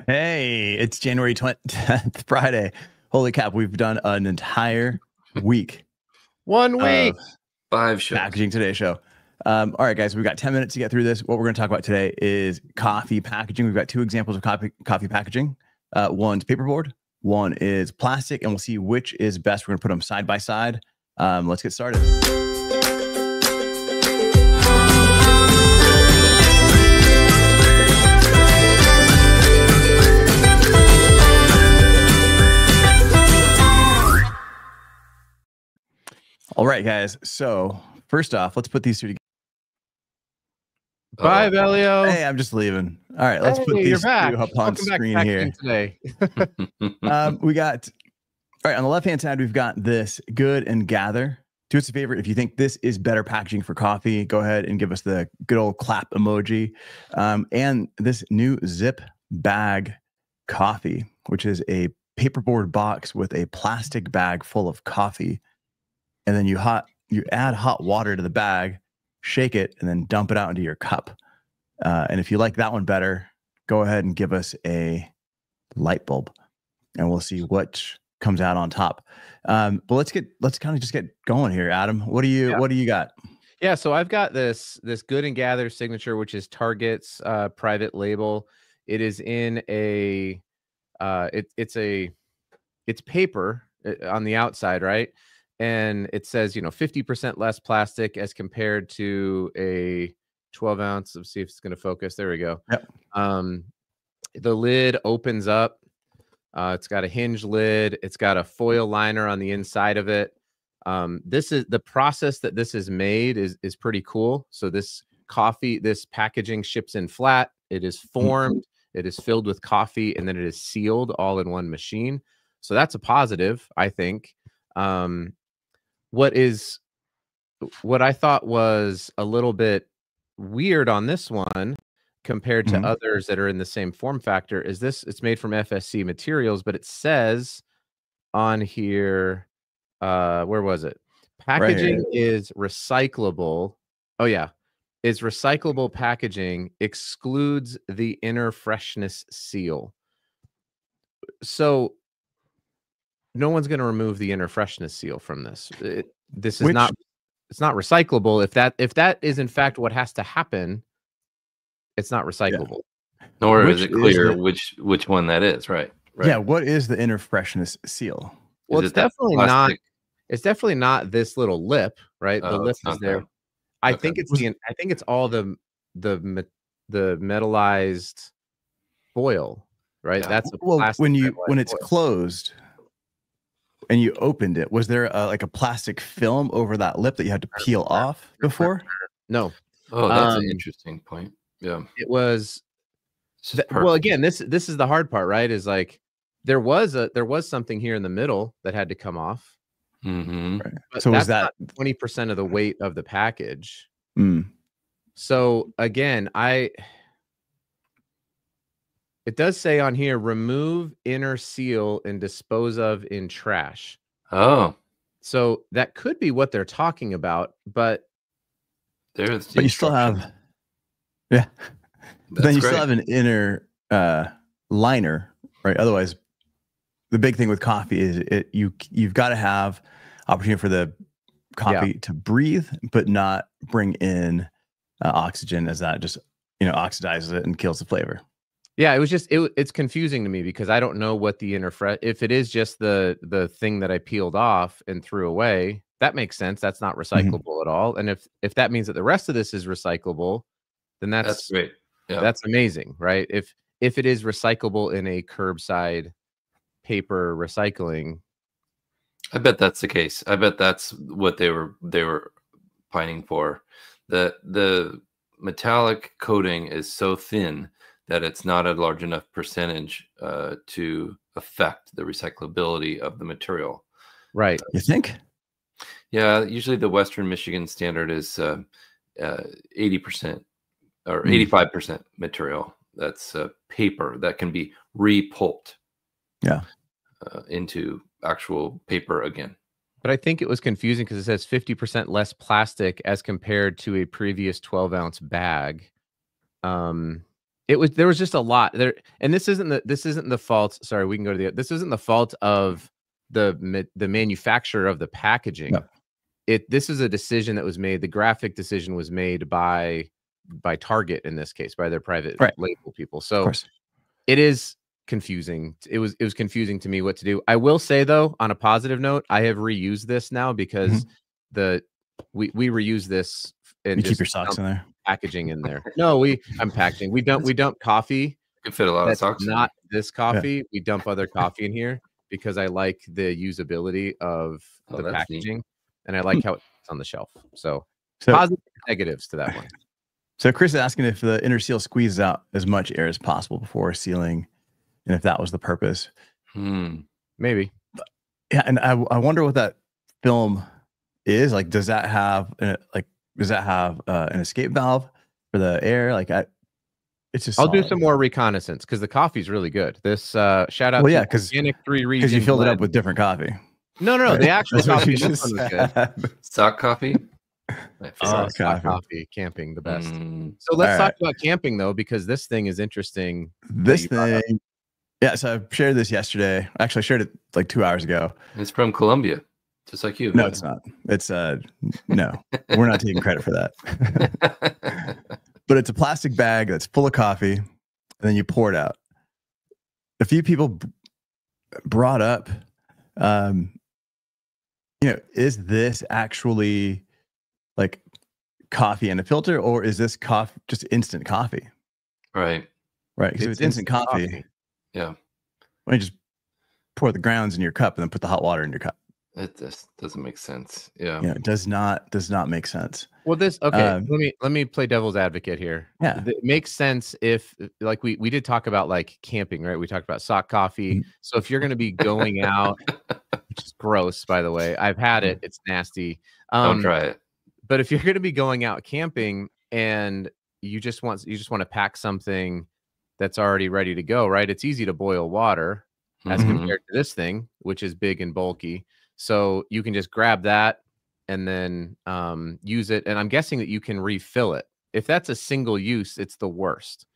Hey, it's January 20th, Friday. Holy cap, we've done an entire week 1 week. of 5 shows. Packaging Today show. All right, guys, we've got 10 minutes to get through this. What we're going to talk about today is coffee packaging. We've got two examples of coffee packaging. One's paperboard, one is plastic, and we'll see which is best. We're going to put them side by side. Let's get started. All right, guys. So first off, let's put these two together. Bye, Evelio. Hey, I'm just leaving. All right, let's put these two up on screen here. Today. We got, all right, on the left-hand side, we've got this Good and Gather. Do us a favor. If you think this is better packaging for coffee, go ahead and give us the good old clap emoji. And this new Zip Bag Coffee, which is a paperboard box with a plastic bag full of coffee. And then you add hot water to the bag, shake it, and then dump it out into your cup. And if you like that one better, go ahead and give us a light bulb, and we'll see what comes out on top. But let's kind of just get going here, Adam. What do you got? Yeah, so I've got this Good and Gather signature, which is Target's private label. It is in a it's paper on the outside, right? And it says, 50% less plastic as compared to a 12 ounce. Let's see if it's going to focus. There we go. Yep. The lid opens up. It's got a hinge lid. It's got a foil liner on the inside of it. This is the process that this is made is pretty cool. So this packaging ships in flat. It is formed. It is filled with coffee, and then it is sealed all in one machine. So that's a positive, I think. What I thought was a little bit weird on this one compared to others that are in the same form factor is it's made from FSC materials, but it says on here, where was it? Packaging is recyclable. Oh yeah. Is recyclable packaging, excludes the inner freshness seal. So no one's going to remove the inner freshness seal from this. It's not recyclable. If that is in fact what has to happen, it's not recyclable. Yeah. Nor is it clear which one that is. Right. Yeah. What is the inner freshness seal? Well, it's definitely not. It's definitely not this little lip, right? The lip is there. I think it's all the metallized foil, right? Yeah. That's when it's closed. And you opened it. Was there like a plastic film over that lip that you had to peel off before? No. Oh, that's an interesting point. Yeah. It was. Well, again, this is the hard part, right? Is like there was something here in the middle that had to come off. Right. So was that 20% of the weight of the package? So again, it does say on here, remove inner seal and dispose of in trash. Oh. So that could be what they're talking about, but you still have, yeah. But then you still have an inner liner, right? Otherwise, the big thing with coffee is you've got to have opportunity for the coffee to breathe, but not bring in oxygen, as that just oxidizes it and kills the flavor. Yeah, it's confusing to me because I don't know what the if it is just the thing that I peeled off and threw away, that makes sense. That's not recyclable at all. And if that means that the rest of this is recyclable, then that's great. Yeah. That's amazing, right? If it is recyclable in a curbside paper recycling, I bet that's the case. I bet that's what they were pining for. The metallic coating is so thin that it's not a large enough percentage to affect the recyclability of the material. Right. You think? Yeah, usually the Western Michigan standard is 80% or 85% material. That's paper that can be repulped into actual paper again. But I think it was confusing because it says 50% less plastic as compared to a previous 12-ounce bag. there was just a lot there, and this isn't the fault. Sorry, we can go to this isn't the fault of the manufacturer of the packaging. No. This is a decision that was made. The graphic decision was made by Target in this case, by their private label people. So it is confusing. It was confusing to me what to do. I will say though, on a positive note, I have reused this now because we reuse this and you keep your socks in there. Packaging in there. No, I'm packaging. We dump coffee. You can fit a lot of socks. Not this coffee. Yeah. We dump other coffee in here because I like the usability of the packaging, neat. And I like how it's on the shelf. So positive negatives to that one. So Chris is asking if the inner seal squeezes out as much air as possible before sealing, and if that was the purpose. Maybe. Yeah, and I wonder what that film is like. Does that have an escape valve for the air? Like, it's just. I'll do some more reconnaissance because the coffee's really good. This shout out. Well, yeah, because you filled it up with different coffee. No, right? The actual coffee. This one was good. Stock coffee. Stock coffee. Camping, the best. So let's talk about camping though, because this thing is interesting. This thing. Yeah, so I shared this yesterday. Actually, I shared it like 2 hours ago. It's from Colombia, just like you. No, it's not. It's no, we're not taking credit for that. But it's a plastic bag that's full of coffee, and then you pour it out. A few people brought up, is this actually like coffee in a filter, or is this coffee just instant coffee? Right. Because if it's instant coffee. Yeah. Why don't you just pour the grounds in your cup and then put the hot water in your cup? It just doesn't make sense. Yeah. It does not make sense. Well, let me play devil's advocate here. Yeah. It makes sense if like we did talk about like camping, right? We talked about sock coffee. So if you're going to be going out, which is gross, by the way, I've had it. It's nasty. Don't try it. But if you're going to be going out camping and you just want to pack something that's already ready to go, right? It's easy to boil water as compared to this thing, which is big and bulky. So you can just grab that and then use it. And I'm guessing that you can refill it. If that's a single use, it's the worst.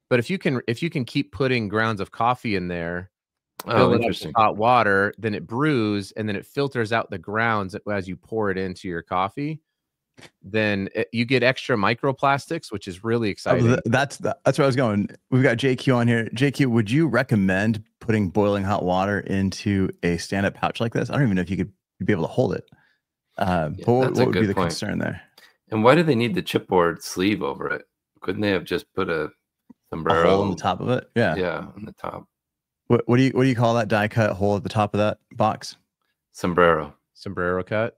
But if you can keep putting grounds of coffee in there, fill it up with hot water, then it brews and then it filters out the grounds as you pour it into your coffee. Then you get extra microplastics, which is really exciting. That's where I was going. We've got JQ on here. JQ, would you recommend putting boiling hot water into a stand-up pouch like this? I don't even know if you'd be able to hold it. What would be the concern there? And why do they need the chipboard sleeve over it? Couldn't they have just put a sombrero hole on the top of it? Yeah, on the top. What do you call that die cut hole at the top of that box? Sombrero cut.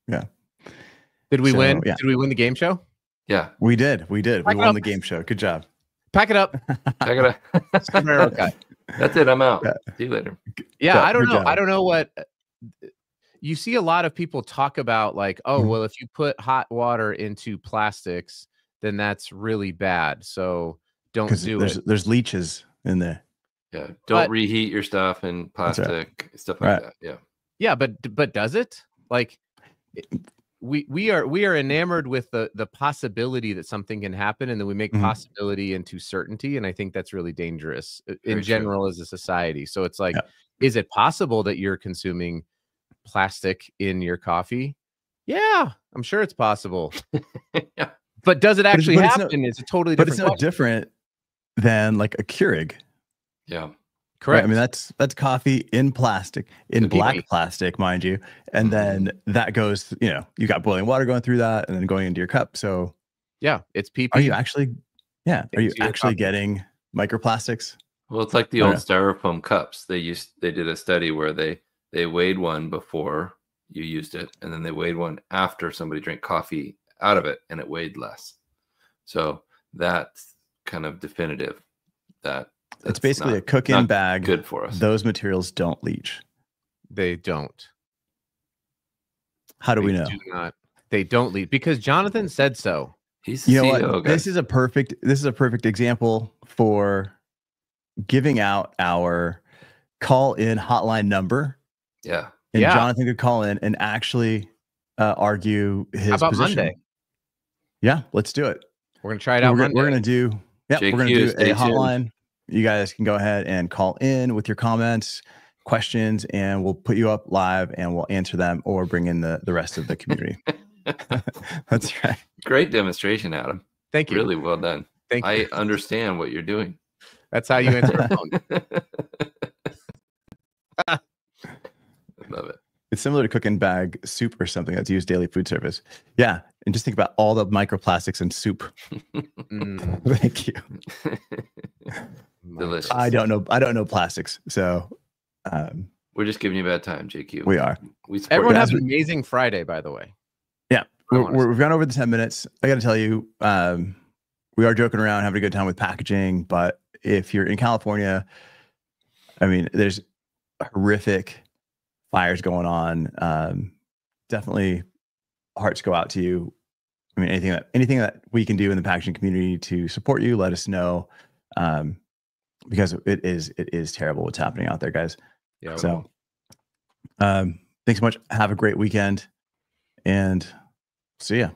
Yeah. Did we win? Yeah. Did we win the game show? Yeah, we did. We won the game show. Good job. Pack it up. Pack it up. Sombrero cut. That's it. I'm out. See you later. Yeah, I don't know. I don't know what you see. A lot of people talk about like, oh, well, if you put hot water into plastics, then that's really bad. So don't do it. There's leeches in there. Yeah, don't reheat your stuff in plastic, stuff like that. Yeah. Yeah, but does it? Like we are enamored with the possibility that something can happen, and then we make possibility into certainty, and I think that's really dangerous in general as a society. So it's like, is it possible that you're consuming plastic in your coffee? Yeah, I'm sure it's possible. Yeah. But does it actually happen? It's a totally different question. But it's no different than like a Keurig. Yeah. Correct. Right? I mean, that's coffee in plastic, in black plastic, mind you. And then that goes, you got boiling water going through that and then going into your cup. So yeah, it's PP. Are you actually getting microplastics? Well, it's like the old styrofoam cups. They did a study where they weighed one before you used it, and then they weighed one after somebody drank coffee out of it, and it weighed less. So that's kind of definitive that it's basically a cook-in bag. Good for us. Those materials don't leach. They don't. How do we know? They don't leach because Jonathan said so. He's the CEO what? Guy. This is a perfect example for giving out our call-in hotline number. Yeah. And Jonathan could call in and actually argue his How about position. Monday? Yeah, let's do it. We're gonna try it out. We're gonna do Yeah, we're going to do stay a tuned. hotline. You guys can go ahead and call in with your comments, questions, and we'll put you up live and we'll answer them or bring in the rest of the community. That's right. Great demonstration, Adam. Thank you. Really well done. Thank you. I understand what you're doing. That's how you answer a phone. I love it. It's similar to cooking bag soup or something that's used daily food service. Yeah. And just think about all the microplastics in soup. Thank you. Delicious. I don't know plastics. So we're just giving you a bad time, JQ. We are. Everyone have an amazing Friday, by the way. Yeah. We've gone over the 10 minutes. I got to tell you, we are joking around, having a good time with packaging. But if you're in California, I mean, there's horrific fires going on. Definitely hearts go out to you. I mean, anything that we can do in the packaging community to support you, let us know. Because it is terrible what's happening out there, guys. Yeah. So thanks so much. Have a great weekend and see ya.